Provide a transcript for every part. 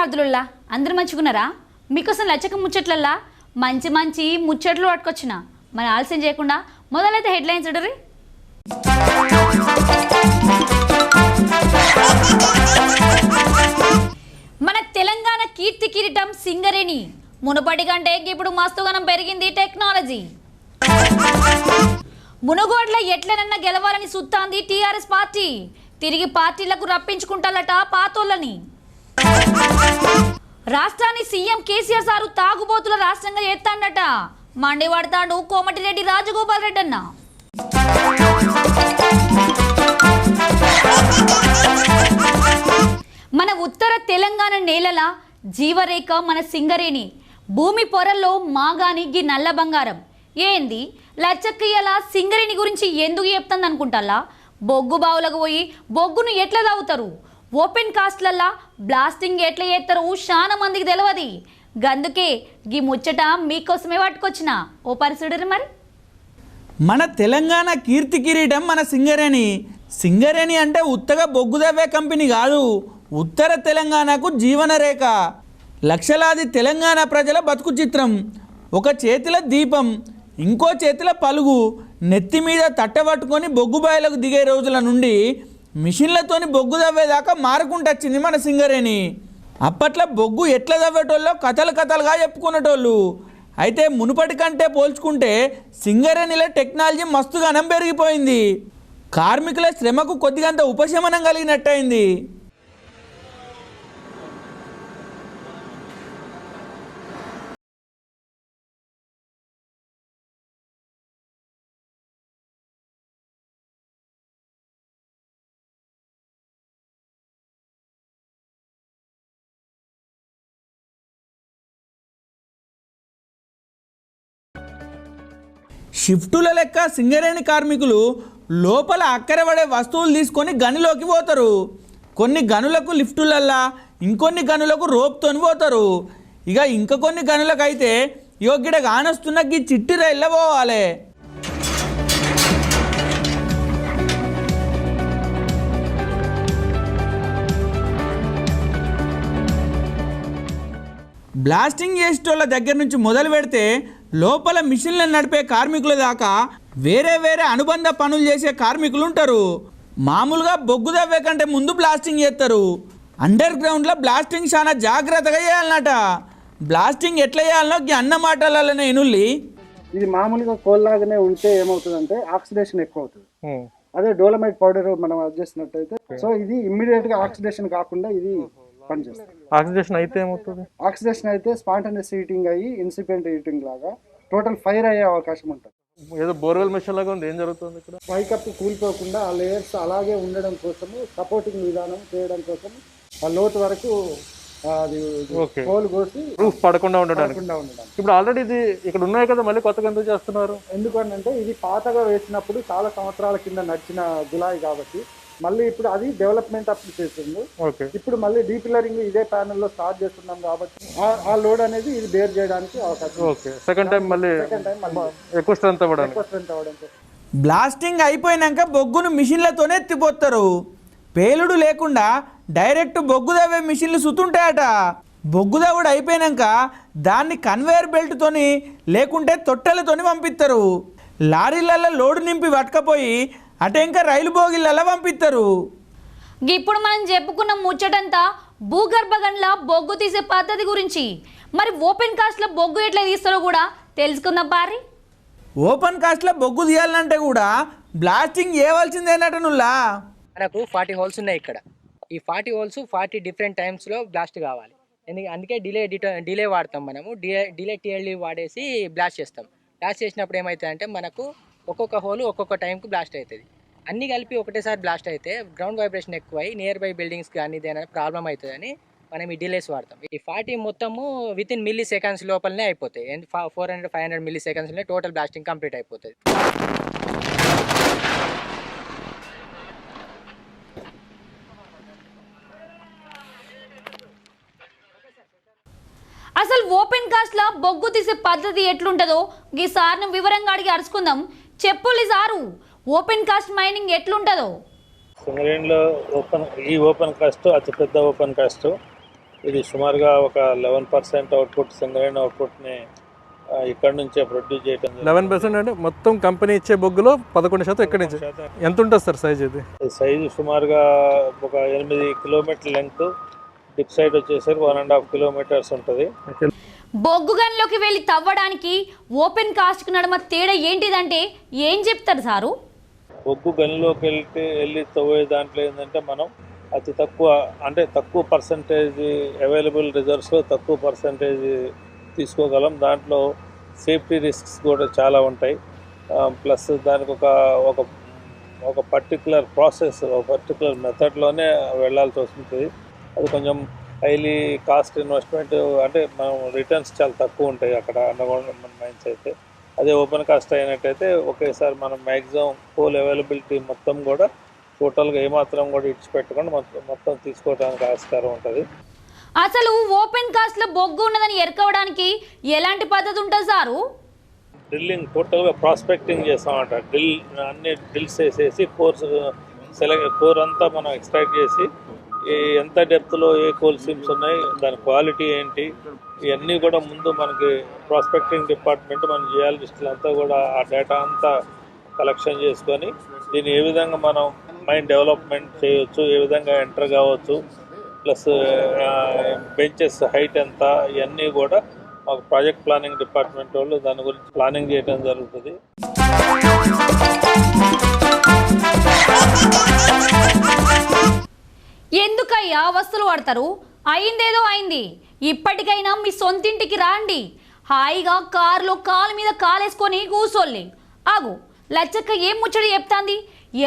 విద్యార్థులల్లా అందరూ మంచిగున్నారా? మీకోసం లచ్చక ముచ్చట్లల్లా మంచి మంచి ముచ్చట్లు పట్టుకొచ్చిన. మరి ఆలస్యం చేయకుండా మొదలైతే హెడ్లైన్స్ చూడరి. మన తెలంగాణ కీర్తి కిరీటం సింగరేణి. మునుపటి కంటే ఇప్పుడు మస్తుగానం పెరిగింది టెక్నాలజీ. మునుగోడ్ల ఎట్లనన్నా గెలవాలని సుత్తాంది టీఆర్ఎస్ పార్టీ. తిరిగి పార్టీలకు రప్పించుకుంటాలట పాతోళ్ళని. రాష్ట్రాన్ని సీఎం కేసీఆర్ సారు తాగుబోతుల రాష్ట్రంగా ఎత్తాడట. మండిపడతాడు కోమటిరెడ్డి రాజగోపాల్ రెడ్డి అన్న. మన ఉత్తర తెలంగాణ నేలల జీవరేఖ మన సింగరేణి. భూమి పొరల్లో మాగాని గి నల్ల బంగారం. ఏంది లచ్చక్కయ్యల సింగరేణి గురించి ఎందుకు చెప్తుంది అనుకుంటాలా? బొగ్గు బావులకు పోయి బొగ్గును ఎట్లా తాగుతారు, ఓపెన్ కాస్ట్లల్లా బ్లాస్టింగ్ ఎట్లా చేస్తారు చాలా మందికి తెలియదు. గందుకే గీ ముచ్చట మీకోసమే పట్టుకొచ్చిన. ఓ పరిస్థితి మరి. మన తెలంగాణ కీర్తి కిరీటం మన సింగరేణి. సింగరేణి అంటే ఉత్తగా బొగ్గు దవ్వే కంపెనీ కాదు, ఉత్తర తెలంగాణకు జీవన రేఖ. లక్షలాది తెలంగాణ ప్రజల బతుకు చిత్రం. ఒక చేతిలో దీపం, ఇంకో చేతిలో పలుగు. నెత్తి మీద తట్టబట్టుకొని బొగ్గు బాయిలకు దిగే రోజుల నుండి మిషన్లతోని బొగ్గు దవ్వేదాకా మారుకుంటొచ్చింది మన సింగరేణి. అప్పట్లో బొగ్గు ఎట్లా దవ్వేటోళ్ళో కథలుగా చెప్పుకునేటోళ్ళు. అయితే మునుపటి కంటే పోల్చుకుంటే సింగరేణిలో టెక్నాలజీ మస్తుగానం పెరిగిపోయింది. కార్మికుల శ్రమకు కొద్దిగంత ఉపశమనం కలిగినట్టయింది. షిఫ్టుల లెక్క సింగరేణి కార్మికులు లోపల అక్కరపడే వస్తువులు తీసుకొని గనిలోకి పోతారు. కొన్ని గనులకు లిఫ్టులల్లా, ఇంకొన్ని గనులకు రోప్తోని పోతారు. ఇంకా కొన్ని గనులకు అయితే యోగ్యుడ కానొస్తున్న గీ చిట్టి రైల్లో పోవాలి. బ్లాస్టింగ్ చేసేటోళ్ళ దగ్గర నుంచి మొదలు పెడితే లోపల మిషన్లను నడిపే కార్మికుల దాకా వేరే అనుబంధ పనులు చేసే కార్మికులు ఉంటారు. మామూలుగా బొగ్గు దవ్వే కంటే ముందు బ్లాస్టింగ్ చేస్తారు. అండర్ గ్రౌండ్లో బ్లాస్టింగ్ చాలా జాగ్రత్తగా చేయాలన్నట. బ్లాస్టింగ్ ఎట్లా చేయాలనో అన్న మాటలనే ఎనుల్లి. ఇది మామూలుగా కోల్లాగానే ఉంటే ఏమవుతుందంటే ఆక్సిడేషన్ ఎక్కువ అవుతుంది. అదే డోలమైట్ పౌడర్ మనం అది చేసినట్టయితే సో ఇది ఇమ్మీడియట్ గా ఆక్సిడేషన్ కాకుండా ఇది పనిచేస్తుంది. ఆక్సిడేషన్ అయితే ఏమవుతుంది? ఆక్సిడేషన్ అయితే స్పాంటేనియస్ హీటింగ్ అయ్యి ఇన్సిపియంట్ హీటింగ్ లాగా టోటల్ ఫైర్ అయ్యే అవకాశం ఉంటుంది. ఏదో బోర్వెల్ మెషిన్ లాగా ఉంది, ఏం జరుగుతుంది ఇక్కడ? పైకప్పు కూలిపోకుండా ఆ లేయర్స్ అలాగే ఉండడం కోసము సపోర్టింగ్ విధానం చేయడం కోసం ఆ లోతు వరకు అది హోల్ కోసి రూఫ్ పడకుండా ఉండడానికి. ఇప్పుడు ఆల్రెడీ ఇది ఇక్కడ ఉన్నాయి కదా, మళ్ళీ కొత్తగా ఎందుకు చేస్తున్నారు? ఎందుకంటే ఇది పాతగా వేసినప్పుడు చాలా సంవత్సరాల కింద నడిచిన గులాయి కాబట్టి మళ్ళీ ఇప్పుడు అది డెవలప్మెంట్ అప్ చేస్తుంది. ఇప్పుడు మళ్ళీ డీపిల్లరింగ్ ఇదే ప్యానెల్ లో స్టార్ట్ చేస్తున్నాం కాబట్టి ఆ లోడ్ అనేది ఇది బేర్ చేయడానికి అవకాశం. సెకండ్ టైం మళ్ళీ ఎక్కువ స్ట్రెంత్ అవ్వడానికి. బ్లాస్టింగ్ అయిపోయినాక బొగ్గును మిషన్లతోనే ఎత్తిపోతారు. పేలుడు లేకుండా డైరెక్ట్ బొగ్గు దవ్వే మిషన్లు సుతుంటాయట. బొగ్గు దవ్వుడు అయిపోయినాక దాన్ని కన్వేయర్ బెల్ట్తోని లేకుంటే తొట్టెలతోని పంపిస్తారు. లారీలలో లోడు నింపి పట్టుకపోయి అటే ఇంకా రైలు బోగిళ్ళలా పంపిస్తారు. ఇప్పుడు మనం చెప్పుకున్న ముచ్చటంతా భూగర్భ గనుల బొగ్గు తీసే పద్ధతి గురించి. మరి ఓపెన్ కాస్ట్లో బొగ్గు ఎట్లా తీస్తారో కూడా తెలుసుకుందాం పారి. ఓపెన్ కాస్ట్లో బొగ్గు తీయాలంటే కూడా బ్లాస్టింగ్ చేయవలసిందేనట నుల్లా. మనకు 40 హోల్స్ ఉన్నాయి ఇక్కడ. ఈ 40 హోల్స్ 40 డిఫరెంట్ టైమ్స్లో బ్లాస్ట్ కావాలి. అందుకే డిలే వాడతాం మనము. డిలే టీఎల్డీ వాడేసి బ్లాస్ట్ చేస్తాం. బ్లాస్ట్ చేసినప్పుడు ఏమవుతుందంటే మనకు ఒక్కొక్క హోల్ ఒక్కొక్క టైంకి బ్లాస్ట్ అవుతుంది. అన్నీ కలిపి ఒకటేసారి బ్లాస్ట్ అయితే గ్రౌండ్ వైబ్రేషన్ ఎక్కువై నియర్ బై బిల్డింగ్స్ కానీ ఏదైనా ప్రాబ్లం అవుతుందని మనం ఈ డిలేస్ వాడతాం. ఈ 40 మొత్తము వితిన్ మిల్లీ సెకండ్స్ లోపలనే అయిపోతాయి. 400-500 మిల్లీ సెకండ్స్లోనే టోటల్ బ్లాస్టింగ్ కంప్లీట్ అయిపోతుంది. అసలు ఓపెన్ కాస్ట్ లా బొగ్గు తీసే పద్ధతి ఎట్లుంటదో ఈ సార్ను వివరంగా అడిగి అరుచుకుందాం. చెప్పులి సారు, ఓపెన్ కాస్ట్ మైనింగ్ ఎట్లుంటదో? సింగరేణిలో ఓపెన్ కాస్ట్ అతిపెద్ద ఓపెన్ కాస్ట్. ఇది సుమారుగా ఒక 11% అవుట్పుట్ సింగరేణి అవుట్పుట్ని ఇక్కడ నుంచే ప్రొడ్యూస్ చేయడం. 11% అంటే మొత్తం కంపెనీ ఇచ్చే బొగ్గులో 11% ఎక్కడి నుంచి? ఎంత ఉంటుంది సార్ సైజ్ ఇది? సైజు సుమారుగా ఒక 8 కిలోమీటర్ లెంగ్త్, డిప్ సైడ్ వచ్చేసరికి 1.5 కిలోమీటర్స్ ఉంటుంది. బొగ్గు గనిలోకి వెళ్ళి తవ్వడానికి ఓపెన్ కాస్ట్కి నడుమ తేడా ఏంటిదంటే ఏం చెప్తారు సారు? బొగ్గు గనిలోకి వెళ్ళి తవ్వే దాంట్లో ఏంటంటే మనం అతి తక్కువ, అంటే తక్కువ పర్సంటేజ్ అవైలబుల్ రిజర్వ్స్లో తక్కువ పర్సంటేజ్ తీసుకోగలం. దాంట్లో సేఫ్టీ రిస్క్స్ కూడా చాలా ఉంటాయి. ప్లస్ దానికి ఒక పర్టికులర్ ప్రాసెస్, ఒక పర్టికులర్ మెథడ్లోనే వెళ్ళాల్సి వస్తుంది. అది కొంచెం హైలీ కాస్ట్ ఇన్వెస్ట్మెంట్, అంటే మనం రిటర్న్స్ చాలా తక్కువ ఉంటాయి అక్కడ అండర్గ్రౌండ్ మైన్స్ అయితే. అదే ఓపెన్ కాస్ట్ అయినట్టయితే ఒకేసారి మనం మ్యాక్సిమం కోల్ అవైలబిలిటీ మొత్తం కూడా టోటల్గా ఏమాత్రం కూడా ఇడిచిపెట్టకుండా మొత్తం తీసుకోవడానికి ఆస్కారం ఉంటుంది. అసలు ఓపెన్ కాస్ట్ లో బొగ్గు ఉన్నదని ఎరుకోవడానికి ఎలాంటి పద్ధతి ఉంటుంది సారు? డ్రిల్లింగ్, టోటల్గా ప్రాస్పెక్టింగ్ చేస్తామంట. అన్ని డ్రిల్స్ వేసేసి కోర్ అంతా మనం ఎక్స్ట్రాక్ట్ చేసి ఎంత డెప్త్లో ఏ కోల్ సీమ్స్ ఉన్నాయి, దాని క్వాలిటీ ఏంటి, ఇవన్నీ కూడా ముందు మనకి ప్రాస్పెక్టింగ్ డిపార్ట్మెంట్, మన జియాలజిస్టులు అంతా కూడా ఆ డేటా అంతా కలెక్షన్ చేసుకొని దీన్ని ఏ విధంగా మనం మైండ్ డెవలప్మెంట్ చేయవచ్చు, ఏ విధంగా ఎంటర్ కావచ్చు, ప్లస్ బెంచెస్ హైట్ ఎంత, ఇవన్నీ కూడా మాకు ప్రాజెక్ట్ ప్లానింగ్ డిపార్ట్మెంట్ వాళ్ళు దాని గురించి ప్లానింగ్ చేయడం జరుగుతుంది. ఎందుకయ్యా వస్తువులు వాడతారు? అయిందేదో అయింది. ఇప్పటికైనా మీ సొంతింటికి రాండి. హాయిగా కారులో కాలు మీద కాలేసుకొని కూసోళ్ళి. ఆగు, లచ్చక్క ఏం ముచ్చడి చెప్తాంది?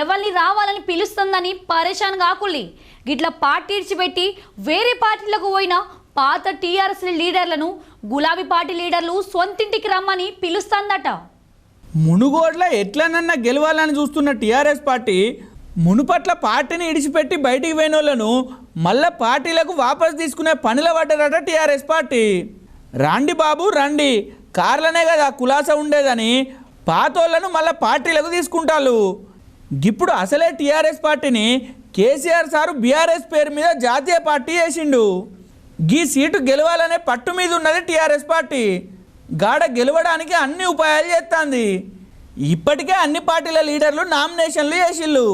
ఎవరిని రావాలని పిలుస్తుందని పరేషాన్ కాకుల్లి. గిట్లా పార్టీ ఇడిచిపెట్టి వేరే పార్టీలకు పోయిన పాత టీఆర్ఎస్ లీడర్లను గులాబీ పార్టీ లీడర్లు సొంతింటికి రమ్మని పిలుస్తుందట. మునుగోడ్ల ఎట్లనన్నా గెలవాలని చూస్తున్న టీఆర్ఎస్ పార్టీ మునుపట్ల పార్టీని ఇడిచిపెట్టి బయటికి పోయిన వాళ్ళను మళ్ళా పార్టీలకు వాపసు తీసుకునే పనిలో పడ్డారట టీఆర్ఎస్ పార్టీ. రాండి బాబు రండి, కార్లనే కదా కులాస ఉండేదని పాతోళ్లను మళ్ళీ పార్టీలకు తీసుకుంటారు. ఇప్పుడు అసలే టీఆర్ఎస్ పార్టీని కేసీఆర్ సారు బీఆర్ఎస్ పేరు మీద జాతీయ పార్టీ వేసిండు. గీ సీటు గెలవాలనే పట్టు మీద ఉన్నది టీఆర్ఎస్ పార్టీ. గాడ గెలవడానికి అన్ని ఉపాయాలు చేస్తుంది. ఇప్పటికే అన్ని పార్టీల లీడర్లు నామినేషన్లు చేసిళ్ళు.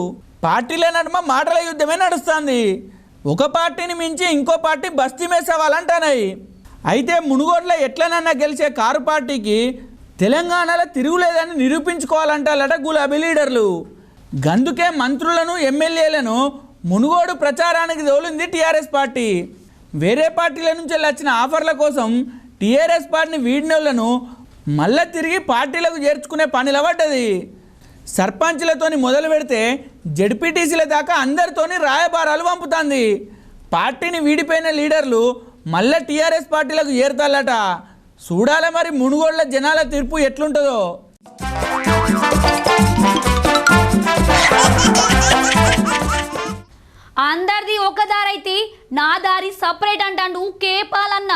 పార్టీల నడుమ మాటల యుద్ధమే నడుస్తుంది. ఒక పార్టీని మించి ఇంకో పార్టీ బస్తీ మేసేవాలంటున్నాయి. అయితే మునుగోడ్ల ఎట్లనన్నా గెలిచే కారు పార్టీకి తెలంగాణలో తిరుగులేదని నిరూపించుకోవాలంటారట గులాబీ లీడర్లు. గందుకే మంత్రులను ఎమ్మెల్యేలను మునుగోడు ప్రచారానికి తోలింది టీఆర్ఎస్ పార్టీ. వేరే పార్టీల నుంచి వచ్చిన ఆఫర్ల కోసం టీఆర్ఎస్ పార్టీని వీడినోళ్లను మళ్ళీ తిరిగి పార్టీలకు చేర్చుకునే పనిలో పడ్డది. సర్పంచ్లతోని మొదలు పెడితే జడ్పీటీసీల దాకా అందరితోని రాయబారాలు పంపుతుంది. పార్టీని వీడిపోయిన లీడర్లు మళ్ళీ టీఆర్ఎస్ పార్టీలకు చేరుతారట. చూడాలి మరి మునుగోడ్ల జనాల తీర్పు ఎట్లుంటుందో. అందరిది ఒక దారైతే నా దారి సపరేట్ అంటాడు కేపాలన్న.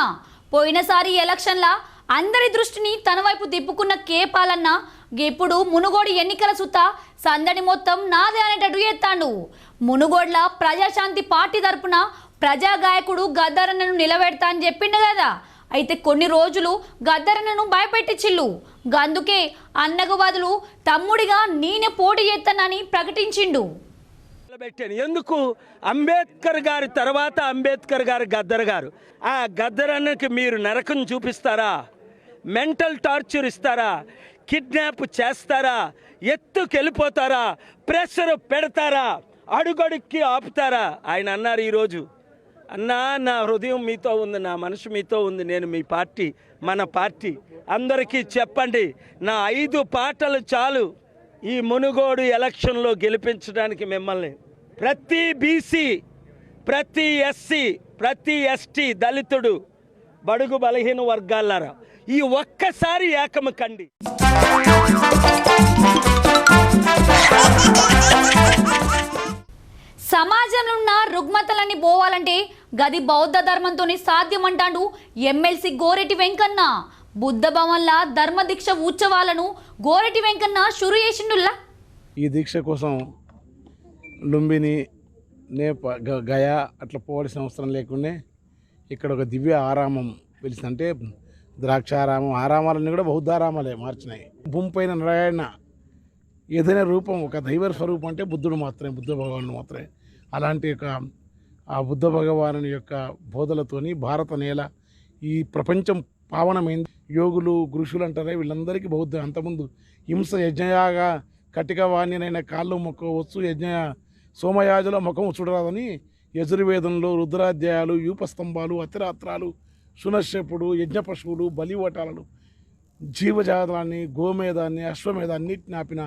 పోయినసారి ఎలక్షన్ల అందరి దృష్టిని తన వైపు తిప్పుకున్న కేపాలన్న ఇప్పుడు మునుగోడు ఎన్నికల సుత సందడి మొత్తం నాదే అనేటట్టు ఎత్తాడు. మునుగోడ్ల ప్రజాశాంతి పార్టీ తరపున ప్రజాగాయకుడు గద్దరన్నను నిలబెడతా అని చెప్పిండు కదా. అయితే కొన్ని రోజులు గద్దరన్నను భయపెట్టించిల్లు. గందుకే అన్నకు బదులు తమ్ముడిగా నేనే పోటీ చేస్తానని ప్రకటించిండు. ఎందుకు? అంబేద్కర్ గారి తర్వాత అంబేద్కర్ గారు గద్దర్ గారు. ఆ గద్దరన్నకి మీరు నరకం చూపిస్తారా? మెంటల్ టార్చర్ ఇస్తారా? కిడ్నాప్ చేస్తారా? ఎత్తుకెళ్ళిపోతారా? ప్రెషర్ పెడతారా? అడుగడుక్కి ఆపుతారా? ఆయన అన్నారు ఈరోజు, అన్నా నా హృదయం మీతో ఉంది, నా మనసు మీతో ఉంది, నేను మీ పార్టీ, మన పార్టీ. అందరికీ చెప్పండి, నా 5 పాటలు చాలు ఈ మునుగోడు ఎలక్షన్లో గెలిపించడానికి మిమ్మల్ని. ప్రతి బీసీ, ప్రతి ఎస్సీ, ప్రతి ఎస్టీ, దళితుడు, బడుగు బలహీన వర్గాలారా ఈ ఒక్కసారి ఏకము కండి. సమాజంలో ఉన్న రుగ్మతలన్నీ పోవాలంటే గది బౌద్ధ ధర్మంతోనే సాధ్యమంటాడు ఎమ్మెల్సీ గోరెటి వెంకన్న. బుద్ధ భవన్ల ధర్మదీక్ష ఉత్సవాలను గోరెటి వెంకన్న షురు చేసిండుల్లా. ఈ దీక్ష కోసం లుంబిని, గయా అట్లా పోవాల్సిన అవసరం లేకుండా ఇక్కడ ఒక దివ్య ఆరామం వెలిసింది. అంటే ద్రాక్షారామం, ఆరామాలన్నీ కూడా బౌద్ధారామాలే మార్చినాయి. భూమి పైన నారాయణ ఏదైనా రూపం, ఒక దైవ స్వరూపం అంటే బుద్ధుడు మాత్రమే, బుద్ధ భగవానుడు మాత్రమే. అలాంటి యొక్క ఆ బుద్ధ భగవాను యొక్క బోధలతోని భారత నేల ఈ ప్రపంచం పావనమైంది. యోగులు ఋషులు అంటారే వీళ్ళందరికీ బౌద్ధ. అంతకుముందు హింస యజ్ఞయాగా కటిక వాణ్యనైన కాళ్ళు మొక్కవచ్చు, యజ్ఞ సోమయాజుల ముఖం చూడరాదని యజుర్వేదంలో రుద్రాధ్యాయాలు, యూపస్తంభాలు, అతిరాత్రాలు, సునశ్యపుడు, యజ్ఞ పశువులు, బలివటాలను, జీవజాతాన్ని, గోమేధాన్ని, అశ్వమేధాన్నిటిని ఆపిన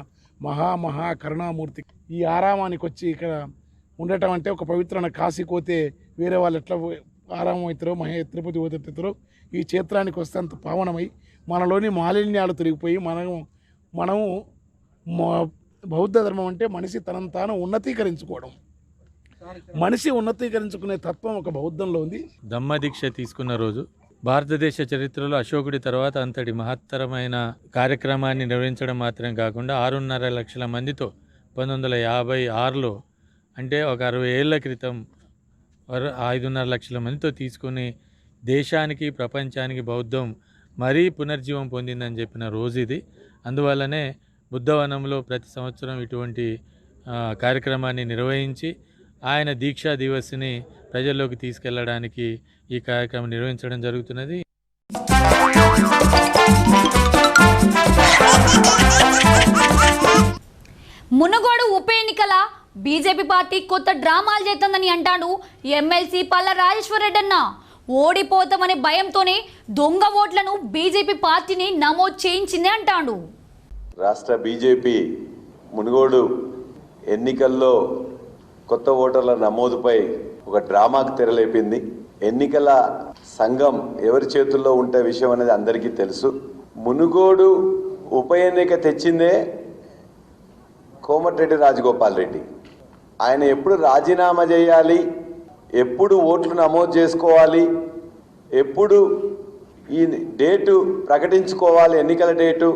మహా కరుణామూర్తి ఈ ఆరామానికి వచ్చి ఇక్కడ ఉండటం అంటే ఒక పవిత్రమైన కాశీ పోతే వేరే వాళ్ళు ఎట్లా ఆరామం అవుతారో, తిరుపతి పోతారో ఈ క్షేత్రానికి వస్తే అంత పావనమై మనలోని మాలిన్యాలు తొలగిపోయి మనము బౌద్ధ ధర్మం అంటే మనిషి తనను తాను ఉన్నతీకరించుకోవడం. మనిషి ఉన్నతీకరించుకునే తత్వం ఒక బౌద్ధంలో ఉంది. దమ్మదీక్ష తీసుకున్న రోజు భారతదేశ చరిత్రలో అశోకుడి తర్వాత అంతటి మహత్తరమైన కార్యక్రమాన్ని నిర్వహించడం మాత్రమే కాకుండా 6.5 లక్షల మందితో 1956లో అంటే ఒక 60 ఏళ్ల క్రితం 5.5 లక్షల మందితో తీసుకుని దేశానికి ప్రపంచానికి బౌద్ధం మరీ పునర్జీవం పొందిందని చెప్పిన రోజు ఇది. అందువల్లనే బుద్ధవనంలో ప్రతి సంవత్సరం ఇటువంటి కార్యక్రమాన్ని నిర్వహించి ఆయన దీక్షా దివస్ని ప్రజల్లోకి తీసుకెళ్లడానికి ఈ కార్యక్రమం నిర్వహించడం జరుగుతున్నది. మునుగోడు ఉప ఎన్నికల బీజేపీ పార్టీ కొత్త డ్రామాలు చేస్తుందని అంటాడు ఎమ్మెల్సీ పల్ల రాజేశ్వర్ రెడ్డి అన్న. ఓడిపోతామనే భయంతోనే దొంగ ఓట్లను బీజేపీ పార్టీని నమోదు చేయించింది అంటాడు. రాష్ట్ర బీజేపీ మునుగోడు ఎన్నికల్లో కొత్త ఓటర్ల నమోదుపై ఒక డ్రామాకు తెరలేపింది. ఎన్నికల సంఘం ఎవరి చేతుల్లో ఉంటే విషయం అనేది అందరికీ తెలుసు. మునుగోడు ఉప ఎన్నిక తెచ్చిందే కోమటిరెడ్డి రాజగోపాల్ రెడ్డి. ఆయన ఎప్పుడు రాజీనామా చేయాలి, ఎప్పుడు ఓట్లు నమోదు చేసుకోవాలి, ఎప్పుడు ఈ డేటు ప్రకటించుకోవాలి, ఎన్నికల డేటు,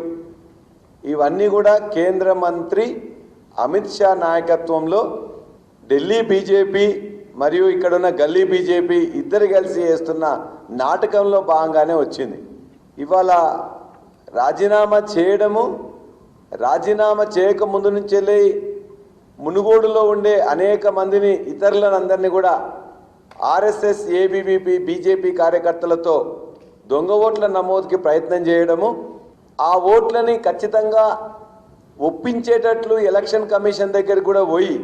ఇవన్నీ కూడా కేంద్ర మంత్రి అమిత్ షా నాయకత్వంలో ఢిల్లీ బీజేపీ మరియు ఇక్కడున్న గల్లీ బీజేపీ ఇద్దరు కలిసి చేస్తున్న నాటకంలో భాగంగానే వచ్చింది. ఇవాళ రాజీనామా చేయడము, రాజీనామా చేయక ముందు నుంచెల్లి మునుగోడులో ఉండే అనేక మందిని ఇతరులందరినీ కూడా ఆర్ఎస్ఎస్, ఏబీవీపీ, బీజేపీ కార్యకర్తలతో దొంగ ఓట్ల నమోదుకి ప్రయత్నం చేయడము, ఆ ఓట్లని ఖచ్చితంగా ఒప్పించేటట్లు ఎలక్షన్ కమిషన్ దగ్గర కూడా పోయి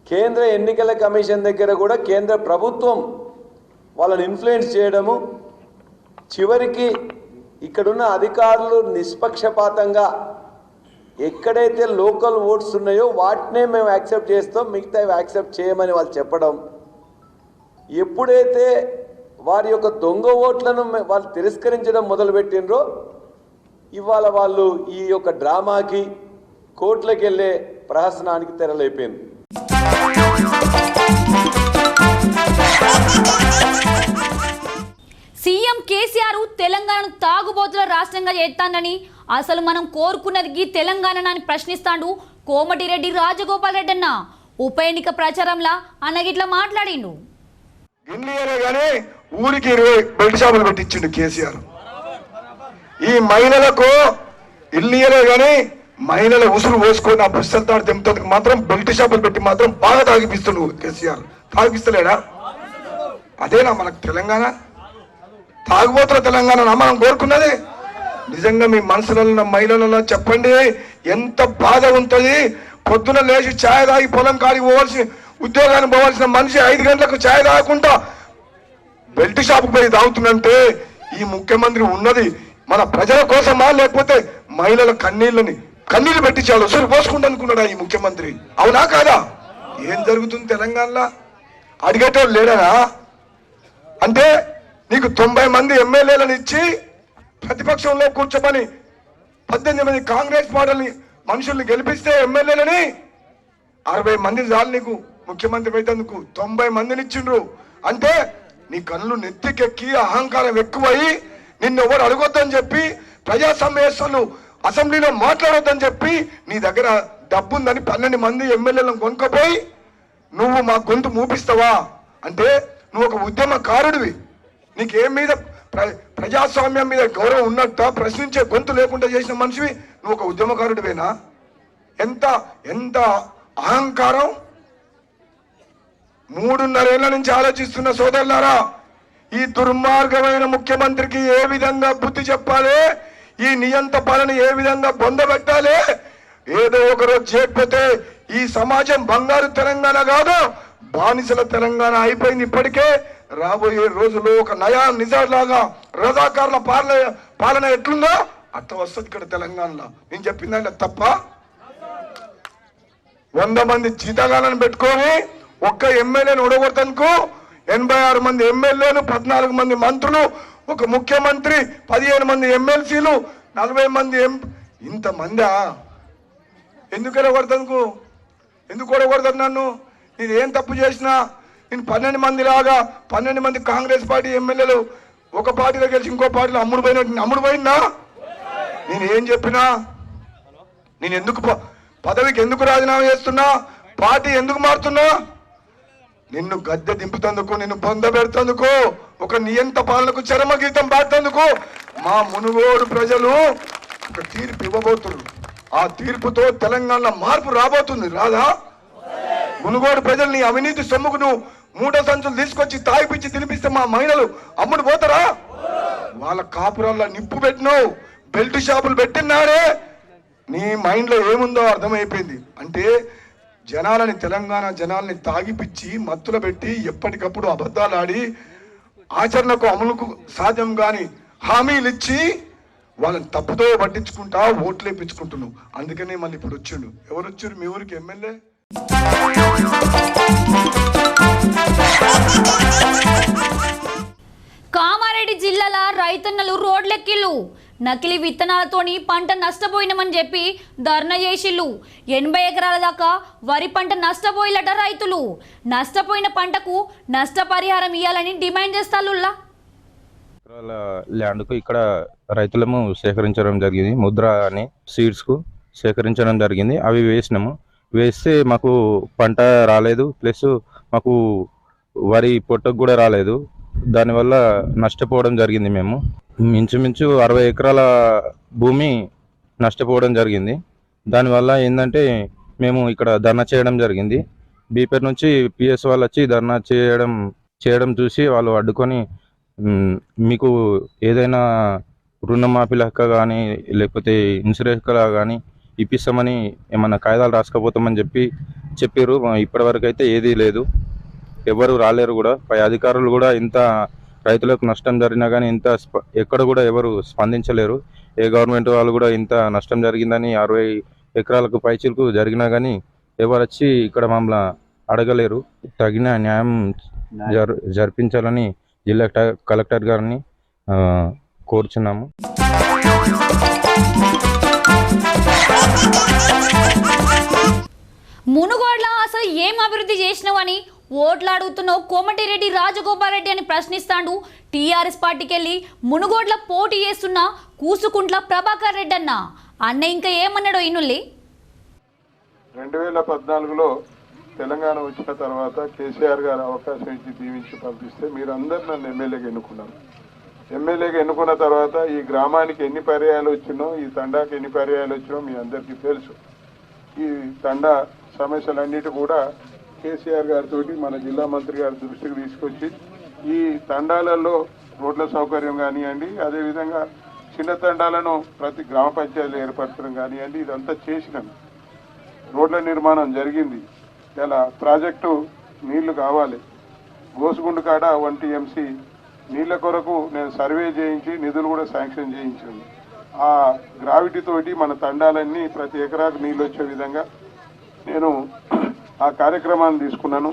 కేంద్ర ఎన్నికల కమిషన్ దగ్గర కూడా కేంద్ర ప్రభుత్వం వాళ్ళని ఇన్ఫ్లుయెన్స్ చేయడము, చివరికి ఇక్కడున్న అధికారులు నిష్పక్షపాతంగా ఎక్కడైతే లోకల్ ఓట్స్ ఉన్నాయో వాటినే మేము యాక్సెప్ట్ చేస్తాం, మిగతావి యాక్సెప్ట్ చేయమని వాళ్ళు చెప్పడం, ఎప్పుడైతే వారి యొక్క దొంగ ఓట్లను వాళ్ళు తిరస్కరించడం మొదలుపెట్టినరో ఇవాళ వాళ్ళు ఈ యొక్క డ్రామాకి కోర్టులకు వెళ్ళే ప్రహసనానికి తెరలేపింది. సీఎం కేసీఆర్ తెలంగాణను తాగుబోతుల రాష్ట్రంగా చేస్తానని, అసలు మనం కోరుకున్నది తెలంగాణ ప్రశ్నిస్తాడు కోమటిరెడ్డి రాజగోపాల్ రెడ్డి అన్న. ఉప ఎన్నిక ప్రచారంలా అన్నగిట్లా మాట్లాడిండు. కానీ ఊరికి 20 బెల్ట్ షాపులు పెట్టించిండు కేసీఆర్. ఈ మహిళలకు ఇల్లు కానీ మహిళల ఉసురు పోసుకొని ఆ పుస్తకాలు తెంపుతానికి మాత్రం బెల్ట్ షాపులు పెట్టి మాత్రం బాగా తాగిపిస్తుండు కేసీఆర్. తాగిస్తలేడా? అదేనా మనకు తెలంగాణ? తాగుబోతుల తెలంగాణ మనం కోరుకున్నది? నిజంగా మీ మనసులలో ఉన్న మహిళలలో చెప్పండి, ఎంత బాధ ఉంటుంది. పొద్దున లేచి ఛాయ్ తాగి పొలం కాడికి పోవాల్సి, ఉద్యోగానికి పోవాల్సిన మనిషి 5 గంటలకు ఛాయ్ తాగకుండా బెల్ట్ షాపుకు పోయి తాగుతుందంటే ఈ ముఖ్యమంత్రి ఉన్నది మన ప్రజల కోసమా, లేకపోతే మహిళల కన్నీళ్లు పెట్టించాలి ఉసురు పోసుకుంటూ అనుకున్నాడా ఈ ముఖ్యమంత్రి? అవునా కాదా? ఏం జరుగుతుంది తెలంగాణలో? అడిగేటోళ్ళు లేడనా? అంటే నీకు 90 మంది ఎమ్మెల్యేలను ఇచ్చి ప్రతిపక్షంలో కూర్చోమని 18 మంది కాంగ్రెస్ పార్టీ మనుషుల్ని గెలిపిస్తే ఎమ్మెల్యేలని 60 మంది చాలు నీకు ముఖ్యమంత్రి అయితేందుకు. 90 మందిని ఇచ్చిండ్రు అంటే నీ కళ్ళు నెత్తికెక్కి అహంకారం ఎక్కువయి నిన్ను ఎవరు అడగొద్దని చెప్పి, ప్రజా సమావేశాలు అసెంబ్లీలో మాట్లాడొద్దని చెప్పి, నీ దగ్గర డబ్బుందని 12 మంది ఎమ్మెల్యేలను కొనుక్కపోయి నువ్వు మా గొంతు మూపిస్తావా? అంటే నువ్వు ఒక ఉద్యమకారుడివి. నీకేం మీద ప్రజాస్వామ్యం మీద గౌరవం ఉన్నట్ట ప్రశ్నించే గొంతు లేకుండా చేసిన మనిషివి నువ్వు ఒక ఉద్యమకారుడివేనా? ఎంత ఎంత అహంకారం! 3.5 ఏళ్ల నుంచి ఆలోచిస్తున్న సోదరులారా, ఈ దుర్మార్గమైన ముఖ్యమంత్రికి ఏ విధంగా బుద్ధి చెప్పాలి, ఈ నియంత పాలన ఏ విధంగా బొందబెట్టాలి. ఏదో ఒకరోజు చేయకపోతే ఈ సమాజం బంగారు తెలంగాణ కాదు, బానిసల తెలంగాణ అయిపోయింది. ఇప్పటికే రాబోయే రోజుల్లో ఒక నయా నిజాలాగా రజాకారుల పాలన ఎట్లుందో అట్లా వస్తుంది ఇక్కడ తెలంగాణలో. నేను చెప్పిందంటే తప్ప? 100 మంది జీతగాలను పెట్టుకొని ఒక్క ఎమ్మెల్యేని ఓడగొడతానుకో 86 మంది ఎమ్మెల్యేలు, 14 మంది మంత్రులు, ఒక ముఖ్యమంత్రి, 15 మంది ఎమ్మెల్సీలు, 40 మంది ఇంతమందా? ఎందుకు ఓడగొడతానుకో? ఎందుకు ఓడగొడతాను నన్ను? నేను ఏం తప్పు చేసినా? నేను 12 మంది లాగా 12 మంది కాంగ్రెస్ పార్టీ ఎమ్మెల్యేలు ఒక పార్టీలో గెలిచి ఇంకో పార్టీలో అమ్ముడు పోయిందా? నేను ఏం చెప్పినా? నేను ఎందుకు పదవికి ఎందుకు రాజీనామా చేస్తున్నా? పార్టీ ఎందుకు మారుతున్నా? నిన్ను గద్దె దింపుతందుకు, నిన్ను పొందబెడుతందుకు, ఒక నియంత పాలనకు చరమగీతం పాడుతందుకు మా మునుగోడు ప్రజలు ఒక తీర్పు ఇవ్వబోతున్నారు. ఆ తీర్పుతో తెలంగాణ మార్పు రాబోతుంది. రాదా? మునుగోడు ప్రజలు నీ అవినీతి సొమ్ముకు నువ్వు 3 సంచులు తీసుకొచ్చి తాగిపిచ్చి తినిపిస్తే మా మహిళలు అమ్ముడు పోతారా? వాళ్ళ కాపురాల్లో నిప్పు పెట్టినావు, బెల్ట్ షాపులు పెట్టినారే. నీ మైండ్లో ఏముందో అర్థమైపోయింది. అంటే తెలంగాణ జనాల్ని తాగిపిచ్చి మత్తులు పెట్టి ఎప్పటికప్పుడు అబద్ధాలు ఆడి ఆచరణకు అమలుకు సాధ్యం కాని హామీలు ఇచ్చి వాళ్ళని తప్పుతో పట్టించుకుంటా ఓట్లు వేయించుకుంటున్నావు. అందుకనే మళ్ళీ ఇప్పుడు వచ్చిండు. ఎవరు వచ్చారు మీ ఊరికి ఎమ్మెల్యే? కామారెడ్డి జిల్లాల రైతన్నలు రోడ్లెక్కిళ్ళు. నకిలీ విత్తనాలతోని పంట నష్టపోయినమని చెప్పి ధర్నా చేసిళ్ళు. 80 ఎకరాల దాకా వరి పంట నష్టపోయిలట రైతులు. నష్టపోయిన పంటకు నష్టపరిహారం ఇవ్వాలని డిమాండ్ చేస్తాళ్ళుల్లా. ల్యాండ్కు ఇక్కడ రైతులము సేకరించడం జరిగింది. ముద్ర అని సీడ్స్కు సేకరించడం జరిగింది. అవి వేసినాము. వేస్తే మాకు పంట రాలేదు, ప్లస్ మాకు వరి పొట్టకు కూడా రాలేదు. దానివల్ల నష్టపోవడం జరిగింది. మేము ఇంచుమించు 60 ఎకరాల భూమి నష్టపోవడం జరిగింది. దానివల్ల ఏంటంటే మేము ఇక్కడ ధర్నా చేయడం జరిగింది. బీపేర్ నుంచి పిఎస్ వాళ్ళు వచ్చి ధర్నా చేయడం చూసి వాళ్ళు అడ్డుకొని మీకు ఏదైనా రుణమాఫీ లెక్క కానీ లేకపోతే ఇన్సూరెన్స్ కానీ ఇప్పిస్తామని ఏమన్నా కాగితాలు రాసుకపోతామని చెప్పారు. ఇప్పటివరకు అయితే ఏదీ లేదు, ఎవరు రాలేరు కూడా. పై అధికారులు కూడా ఇంత రైతులకు నష్టం జరిగినా కానీ ఎక్కడ కూడా ఎవరు స్పందించలేరు. ఏ గవర్నమెంట్ వాళ్ళు కూడా ఇంత నష్టం జరిగిందని 60 ఎకరాలకు పైచీలకు జరిగినా కానీ ఎవరు వచ్చి ఇక్కడ మమ్మల్ని అడగలేరు. తగిన న్యాయం జరిపించాలని జిల్లా కలెక్టర్ గారిని కోరుచున్నాము. మునుగోడ్ల అసలు ఏం అభివృద్ధి చేసినావని ఓట్లు అడుగుతున్నావు కోమటిరెడ్డి రాజగోపాల్ రెడ్డి అని ప్రశ్నిస్తాడు టీఆర్ఎస్ పార్టీకి వెళ్ళి మునుగోడ్ల పోటీ చేస్తున్న కూసుకుంట్ల ప్రభాకర్ రెడ్డి అన్న ఇంకా ఏమన్నాడో ఇనుల్లి. 2014లో తెలంగాణ వచ్చిన తర్వాత కేసీఆర్ గారు అవకాశం ఇచ్చి దీవించి పంపిస్తే మీరందరూ నన్ను ఎమ్మెల్యేగా ఎన్నుకున్నారు. ఎమ్మెల్యేగా ఎన్నుకున్న తర్వాత ఈ గ్రామానికి ఎన్ని పర్యాయాలు వచ్చినో, ఈ తండాకి ఎన్ని పర్యాయాలు వచ్చినో మీ అందరికీ తెలుసు. ఈ తండా సమస్యలన్నిటి కూడా కేసీఆర్ గారితో మన జిల్లా మంత్రి గారి దృష్టికి తీసుకొచ్చి ఈ తండాలలో రోడ్ల సౌకర్యం కానివ్వండి, అదేవిధంగా చిన్న తండాలను ప్రతి గ్రామ పంచాయతీలు ఏర్పరచడం కానివ్వండి, ఇదంతా చేసినాం. రోడ్ల నిర్మాణం జరిగింది. ఇలా ప్రాజెక్టు నీళ్లు కావాలి. గోసుగుండు కాడ 1 TMC నీళ్ల కొరకు నేను సర్వే చేయించి నిధులు కూడా శాంక్షన్ చేయించాను. ఆ గ్రావిటీ తోటి మన తండాలన్నీ ప్రతి ఎకరాకు నీళ్ళు వచ్చే విధంగా నేను ఆ కార్యక్రమాన్ని తీసుకున్నాను.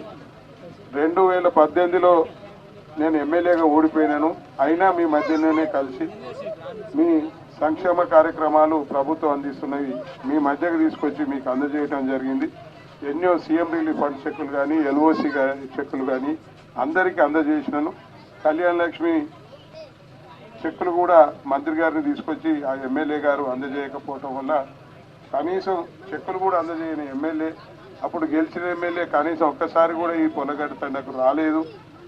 2018లో నేను ఎమ్మెల్యేగా ఓడిపోయినాను. అయినా మీ మధ్యలోనే కలిసి మీ సంక్షేమ కార్యక్రమాలు ప్రభుత్వం అందిస్తున్నవి మీ మధ్యకు తీసుకొచ్చి మీకు అందజేయడం జరిగింది. ఎన్నో సీఎం రిలీఫ్ ఫండ్ చెక్కులు కానీ, LOC చెక్కులు కానీ అందరికీ అందజేసినాను. కళ్యాణ లక్ష్మి చెక్కులు కూడా మంత్రి గారిని తీసుకొచ్చి ఆ ఎమ్మెల్యే గారు అందజేయకపోవటం వల్ల కనీసం చెక్కులు కూడా అందజేయని ఎమ్మెల్యే, అప్పుడు గెలిచిన ఎమ్మెల్యే కనీసం ఒక్కసారి కూడా ఈ పొలగడ్డ తండకు రాలేదు.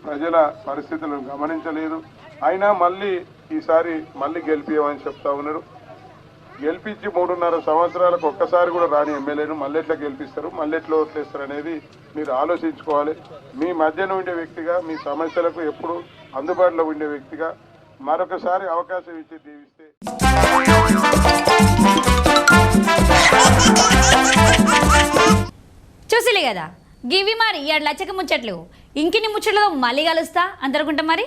ప్రజల పరిస్థితులను గమనించలేదు. అయినా మళ్ళీ ఈసారి మళ్ళీ గెలిపియమని చెప్తా ఉన్నారు. గెలిపించి 3.5 సంవత్సరాలకు ఒక్కసారి కూడా రాని ఎమ్మెల్యేను మళ్ళీ ఎట్లా గెలిపిస్తారు, మళ్ళీ ఎట్లా ఓట్లేస్తారు అనేది మీరు ఆలోచించుకోవాలి. మీ మధ్యన ఉండే వ్యక్తిగా, మీ సమస్యలకు ఎప్పుడు అందుబాటులో ఉండే వ్యక్తిగా మరొకసారి అవకాశం ఇచ్చి దీవిస్తే. చూసిలే కదా గివి మరి 7 లచ్చక ముచ్చట్లు. ఇంకిన్ని ముచ్చట్లతో మళ్ళీ కలుస్తా అందరుకుంటా మరి.